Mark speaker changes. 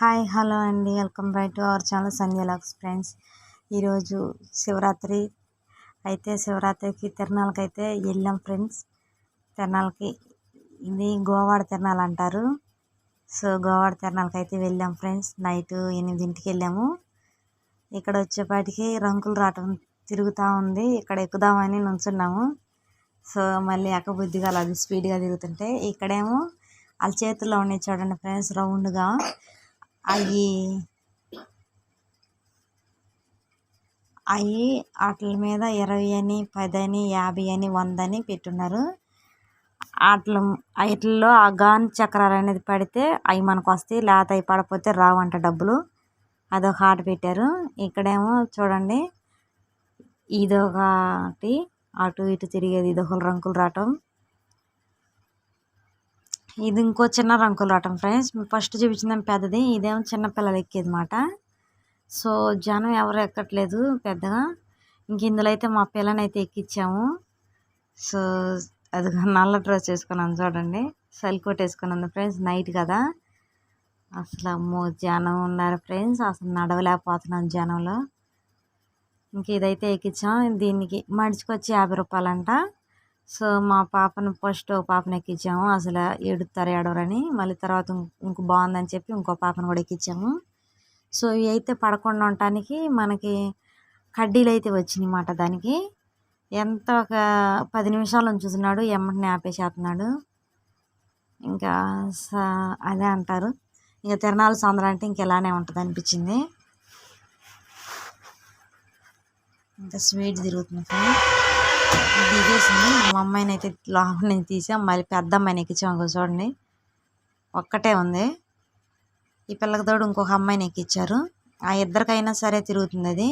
Speaker 1: Hi hello అండి, welcome back to our channel Sandhya logs friends. ఈరోజు శివరాత్రి అయితే శివరాత్రికి తిరణాలకి అయితే వెళ్ళాం ఫ్రెండ్స్. తిరణాలకి ఇది గోవాడ తిరణాలు అంటారు. సో గోవాడ తిరణాలకి అయితే వెళ్ళాం ఫ్రెండ్స్. నైట్ 8ంటికి వెళ్ళాము. ఇక్కడ వచ్చేపాటికి రంకులు రావటం తిరుగుతూ ఉంది. ఇక్కడ ఎక్కుదామని నుంచున్నాము. సో మళ్ళీ ఎక్కబుద్ధిగా అది స్పీడ్గా తిరుగుతుంటే ఇక్కడేమో వాళ్ళ చేతుల్లో ఉన్నాయి చూడండి ఫ్రెండ్స్, రౌండ్గా అవి వాటి మీద 20 అని 10 అని 50 అని 100 అని పెట్టున్నారు. వాటిల్లో ఆ గాన్ చక్రాలు అనేది పడితే అవి మనకు వస్తాయి, లేకపోతే అవి పడకపోతే రావంట డబ్బులు. అదొక ఆట పెట్టారు. ఇక్కడేమో చూడండి, ఇదొకటి అటు ఇటు తిరిగేది, ఇదొక రంకులు రావటం. ఇది ఇంకో చిన్న రంకులు రావటం ఫ్రెండ్స్. ఫస్ట్ చూపించిందేమో పెద్దది, ఇదేమో చిన్నపిల్లలు ఎక్కేది మాట. సో జనం ఎవరు ఎక్కట్లేదు పెద్దగా. ఇంక ఇందులో అయితే మా పిల్లని అయితే ఎక్కించాము. సో అది నల్ల డ్రెస్ వేసుకున్నాను చూడండి, సలికోట్ వేసుకున్నాను ఫ్రెండ్స్. నైట్ కదా, అసలు అమ్మో జనం ఉన్నారు ఫ్రెండ్స్, అసలు నడవలేకపోతున్నాను జనంలో. ఇంక ఇదైతే ఎక్కించాం. దీనికి మడిచికొచ్చి 50 రూపాయలంట. సో మా పాపను ఫస్ట్ పాపను ఎక్కించాము. అసలు ఏడుతారు ఏడవరని. మళ్ళీ తర్వాత ఇంకో బాగుందని చెప్పి ఇంకో పాపను కూడా ఎక్కించాము. సో ఇవి అయితే పడకుండా ఉండటానికి మనకి కడ్డీలు అయితే వచ్చినాయి అన్నమాట. దానికి ఎంత ఒక 10 నిమిషాలు ఉంచుతున్నాడు, ఎమ్మటిని ఆపేసేస్తున్నాడు. ఇంకా అదే అంటారు, ఇంకా తిరణాల సందడి అంటే ఇంక ఇలానే ఉంటుంది అనిపించింది. ఇంకా స్వీట్ తిరుగుతుంది దిగేసింది. మా అమ్మాయిని అయితే లోపల నుంచి తీసాం, మళ్ళీ పెద్ద అమ్మాయిని ఎక్కించాము. చూడండి ఒక్కటే ఉంది. ఈ పిల్లకి తోడు ఇంకొక అమ్మాయిని ఎక్కించారు. ఆ ఇద్దరికైనా సరే తిరుగుతుంది అది.